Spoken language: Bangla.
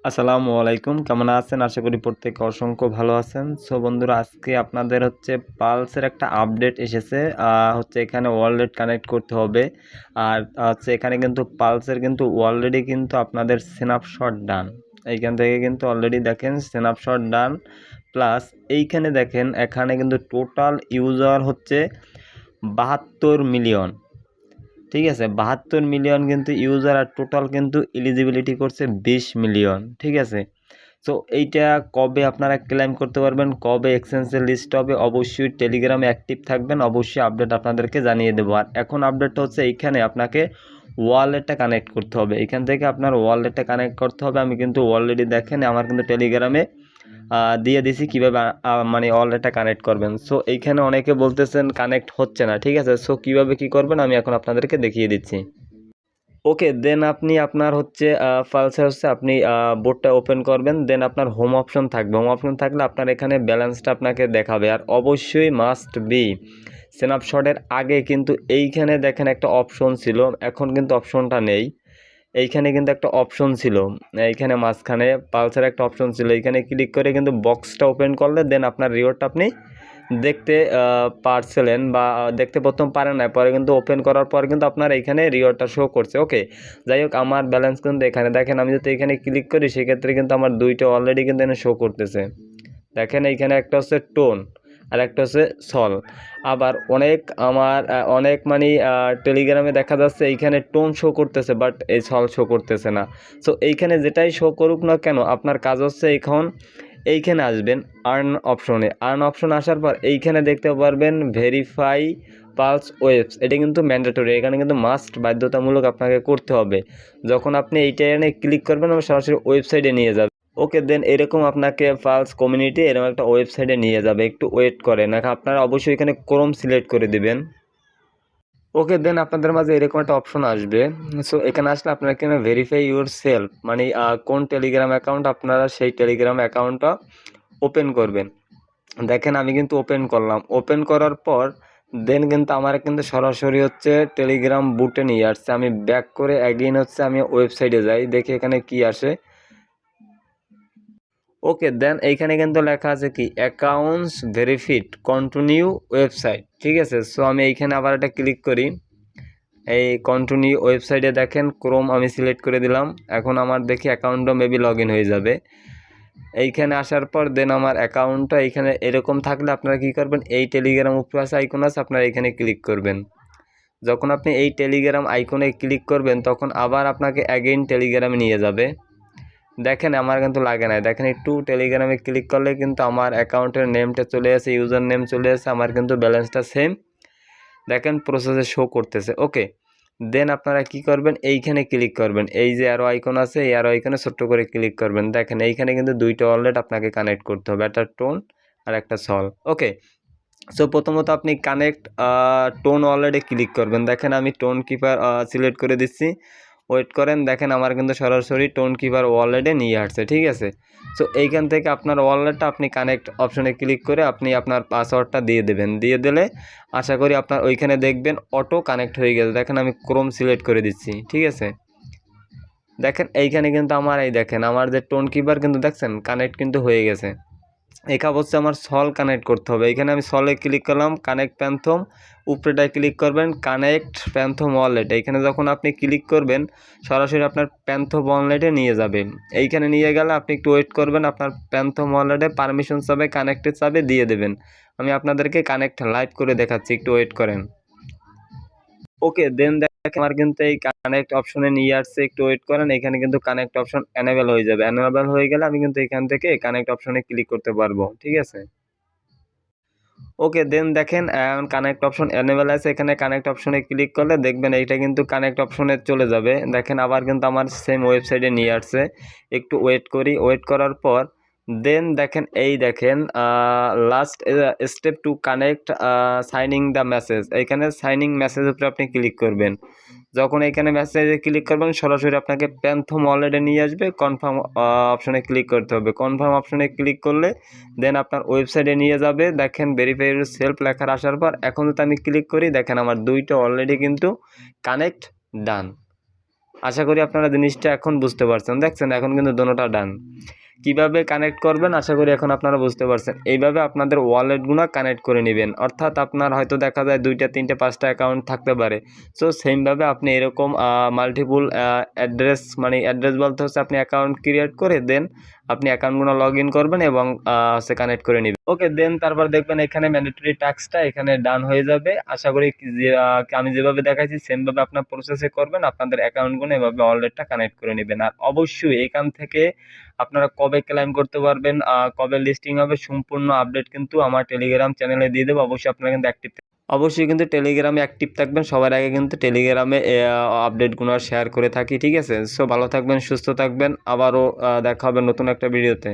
আসসালামু আলাইকুম, কেমন আছেন? আশা করি প্রত্যেকে অসংখ্য ভালো আছেন। সো বন্ধুরা, আজকে আপনাদের পালসের একটা আপডেট এসেছে। এখানে ওয়ালেট কানেক্ট করতে হবে। আর এখানে কিন্তু পালসের কিন্তু অলরেডি কিন্তু আপনাদের স্ন্যাপশট ডান। এইখান থেকে কিন্তু অলরেডি দেখেন স্ন্যাপশট ডান। প্লাস এইখানে দেখেন এখানে কিন্তু টোটাল ইউজার 72 মিলিয়ন। ঠিক আছে, 72 মিলিয়ন কিন্তু ইউজার, আর টোটাল কিন্তু এলিজিবিলিটি করছে 20 মিলিয়ন। ঠিক আছে, সো এইটা কবে আপনারা ক্লেম করতে পারবেন, কবে এক্সচেঞ্জের লিস্ট হবে, অবশ্যই টেলিগ্রামে অ্যাক্টিভ থাকবেন, অবশ্যই আপডেট আপনাদেরকে জানিয়ে দেবো। আর এখন আপডেটটা এইখানে আপনাকে ওয়ালেটটা কানেক্ট করতে হবে। এখান থেকে আপনার ওয়ালেটটা কানেক্ট করতে হবে। আমি কিন্তু অলরেডি দেখেন আমার কিন্তু টেলিগ্রামে দিয়ে দিছি কীভাবে মানে ওয়ালেটটা কানেক্ট করবেন। সো এইখানে অনেকে বলতেছেন কানেক্ট হচ্ছে না। ঠিক আছে, সো কীভাবে কী করবেন আমি এখন আপনাদেরকে দেখিয়ে দিচ্ছি। ওকে, দেন আপনি আপনার ফালসে আপনি বোর্ডটা ওপেন করবেন। দেন আপনার হোম অপশন থাকবে। হোম অপশন থাকলে আপনার এখানে ব্যালেন্সটা আপনাকে দেখাবে। আর অবশ্যই মাস্ট বি স্ন্যাপশটের আগে কিন্তু এইখানে দেখেন একটা অপশন ছিল, এখন কিন্তু অপশনটা নেই। এইখানে কিন্তু একটা অপশন ছিল, এইখানে মাঝখানে পালসের একটা অপশন ছিল। এইখানে ক্লিক করে কিন্তু বক্সটা ওপেন করলে দেন আপনার রিওয়ার্ডটা আপনি দেখতে পারছিলেন, বা দেখতে প্রথম পারেন না, পরে কিন্তু ওপেন করার পর কিন্তু আপনার এইখানে রিওয়ার্ডটা শো করছে। ওকে, যাই হোক, আমার ব্যালেন্স কিন্তু এখানে দেখেন, আমি যদি এখানে ক্লিক করি সেক্ষেত্রে কিন্তু আমার দুইটা অলরেডি কিন্তু এখানে শো করতেছে। দেখেন এইখানে একটা টোন আর একটা সল। আবার অনেক মানে টেলিগ্রামে দেখা যাচ্ছে এইখানে টোন শো করতেছে, বাট এই সল শো করতেছে না। সো এইখানে যেটাই শো করুক না কেন, আপনার কাজ এখন এইখানে আসবেন আর্ন অপশনে। আর্ন অপশন আসার পর এইখানে দেখতে পারবেন ভেরিফাই পালস ওয়েবস। এটা কিন্তু ম্যান্ডেটরি, এখানে কিন্তু মাস্ট বাধ্যতামূলক আপনাকে করতে হবে। যখন আপনি এইটা এনে ক্লিক করবেন আমি সরাসরি ওয়েবসাইটে নিয়ে যাবে। ওকে, দেন এরকম আপনাকে পালস কমিউনিটি এরকম একটা ওয়েবসাইটে নিয়ে যাবে। একটু ওয়েট করেন, আপনারা অবশ্যই এখানে ক্রোম সিলেক্ট করে দিবেন। ওকে, দেন আপনাদের মাঝে এরকম একটা অপশন আসবে। সো এখানে আসলে আপনারা এখানে ভেরিফাই ইউর সেলফ, মানে কোন টেলিগ্রাম অ্যাকাউন্ট আপনারা সেই টেলিগ্রাম অ্যাকাউন্টটা ওপেন করবেন। দেখেন আমি কিন্তু ওপেন করলাম। ওপেন করার পর দেন কিন্তু আমার কিন্তু সরাসরি টেলিগ্রাম বুটে নিয়ে আসছে। আমি ব্যাক করে অ্যাগেইন আমি ওয়েবসাইটে যাই, দেখি এখানে কি আসে। ওকে, দেন এইখানে কিন্তু লেখা আছে কি অ্যাকাউন্টস ভেরিফিড কন্টিনিউ ওয়েবসাইট। ঠিক আছে, সো আমি এইখানে আবার একটা ক্লিক করি। এই কন্টিনিউ ওয়েবসাইটে দেখেন ক্রোম আমি সিলেক্ট করে দিলাম। এখন আমার দেখি অ্যাকাউন্টটা মেবি লগ ইন হয়ে যাবে। এইখানে আসার পর দেন আমার অ্যাকাউন্টটা এইখানে এরকম থাকলে আপনারা কী করবেন, এই টেলিগ্রাম উপরে আছে আইকন আছে, আপনারা এখানে ক্লিক করবেন। যখন আপনি এই টেলিগ্রাম আইকনে ক্লিক করবেন তখন আবার আপনাকে অ্যাগেইন টেলিগ্রামে নিয়ে যাবে। দেখেন আমার কিন্তু লাগে না, দেখেন একটু টেলিগ্রামে ক্লিক করলে কিন্তু আমার অ্যাকাউন্টের নেমটা চলে আসে, ইউজার নেম চলে আসে, আমার কিন্তু ব্যালেন্সটা সেম দেখেন প্রসেসে শো করতেছে। ওকে, দেন আপনারা কি করবেন, এইখানে ক্লিক করবেন। এই যে অ্যারো আইকন আছে, এই অ্যারো আইকনে ছোট্ট করে ক্লিক করবেন। দেখেন এইখানে কিন্তু দুইটা ওয়ালেট আপনাকে কানেক্ট করতে হবে, একটা টোন আর একটা সল। ওকে, সো প্রথমত আপনি কানেক্ট টোন ওয়ালেটে ক্লিক করবেন। দেখেন আমি টোন কিপার সিলেক্ট করে দিচ্ছি। ওয়েট করেন, দেখেন আমার কিন্তু সরাসরি টোন কিপার ওয়ালেটে নিয়ে আসছে। ঠিক আছে, সো এইখান থেকে আপনার ওয়ালেটটা আপনি কানেক্ট অপশনে ক্লিক করে আপনি আপনার পাসওয়ার্ডটা দিয়ে দেবেন। দিয়ে দিলে আশা করি আপনার ওইখানে দেখবেন অটো কানেক্ট হয়ে গেছে। দেখেন আমি ক্রোম সিলেক্ট করে দিচ্ছি। ঠিক আছে, দেখেন এইখানে কিন্তু দেখেন আমার যে টোন কিপার কিন্তু দেখছেন কানেক্ট কিন্তু হয়ে গেছে। এখানে আমার সল কানেক্ট করতে হবে। এখানে আমি সলে ক্লিক করলাম, কানেক্ট প্যান্থম, উপরেটায় ক্লিক করবেন কানেক্ট প্যান্থম ওয়ালেট। এইখানে যখন আপনি ক্লিক করবেন সরাসরি আপনার প্যান্থম ওয়ালেটে নিয়ে যাবেন। এইখানে নিয়ে গেলে আপনি একটু ওয়েট করবেন, আপনার প্যান্থম ওয়ালেটে পারমিশন চাবে, কানেক্টেড চাবে, দিয়ে দেবেন। আমি আপনাদেরকে কানেক্ট লাইভ করে দেখাচ্ছি, একটু ওয়েট করেন। ওকে, দেন দেখেন আমার কিন্তু এই কানেক্ট অপশনে নিয়ে আসছে, একটু ওয়েট করেন। এখানে কিন্তু কানেক্ট অপশন এনেবল হয়ে যাবে। এনেবল হয়ে গেলে আমি কিন্তু এখান থেকে কানেক্ট অপশনে ক্লিক করতে পারবো। ঠিক আছে, ওকে, দেন দেখেন কানেক্ট অপশন এনেবল আছে। এখানে কানেক্ট অপশনে ক্লিক করলে দেখবেন এইটা কিন্তু কানেক্ট অপশনে চলে যাবে। দেখেন আবার কিন্তু আমার সেম ওয়েবসাইটে নিয়ে আসছে। একটু ওয়েট করি, ওয়েট করার পর দেন দেখেন দেখেন last step to connect signing the message. এইখানে সাইনিং মেসেজের উপরে আপনি ক্লিক করবেন। যখন এখানে মেসেজে ক্লিক করবেন সরাসরি আপনাকে প্যান্থম ওয়ালেটে নিয়ে আসবে। কনফার্ম অপশনে ক্লিক করতে হবে। কনফার্ম অপশনে ক্লিক করলে দেন আপনার ওয়েবসাইটে নিয়ে যাবে। দেখেন ভেরিফাই সেলফ লেখার আসার পর এখন যদি আমি ক্লিক করি দেখেন আমার দুইটা অলরেডি কিন্তু কানেক্ট ডান। আশা করি আপনারা জিনিসটা এখন বুঝতে পারছেন। দেখছেন এখন কিন্তু দোনোটা ডান। কিভাবে কানেক্ট করবেন আশা করি এখন আপনারা বুঝতে পারছেন। এইভাবে আপনাদের ওয়ালেটগুলো কানেক্ট করে নেবেন। অর্থাৎ আপনার হয়তো দেখা যায় 2টা 3টে 5টা অ্যাকাউন্ট থাকতে পারে। সো সেমভাবে আপনি এরকম মাল্টিপল অ্যাড্রেস, মানে অ্যাড্রেস বলতে হচ্ছে আপনি অ্যাকাউন্ট ক্রিয়েট করে দেন আপনি অ্যাকাউন্টগুলো লগ ইন করবেন এবং হচ্ছে কানেক্ট করে নেবেন। ওকে, দেন তারপর দেখবেন এখানে ম্যান্ডেটরি টাস্কটা এখানে ডান হয়ে যাবে। আশা করি যে আমি যেভাবে দেখাইছি সেমভাবে আপনার প্রসেসে করবেন, আপনাদের অ্যাকাউন্টগুলো এভাবে ওয়ালেটটা কানেক্ট করে নেবেন। আর অবশ্যই এখান থেকে আপনারা কবে ক্লেম করতে পারবেন, কবে লিস্টিং হবে, সম্পূর্ণ আপডেট কিন্তু আমার টেলিগ্রাম চ্যানেলে দিয়ে দেবো। অবশ্যই কিন্তু টেলিগ্রামে অ্যাক্টিভ থাকবেন। সবার আগে কিন্তু টেলিগ্রামে আপডেটগুলো শেয়ার করে থাকি, ঠিক আছে? সো ভালো থাকবেন, সুস্থ থাকবেন। আবারও দেখা হবে নতুন একটা ভিডিওতে।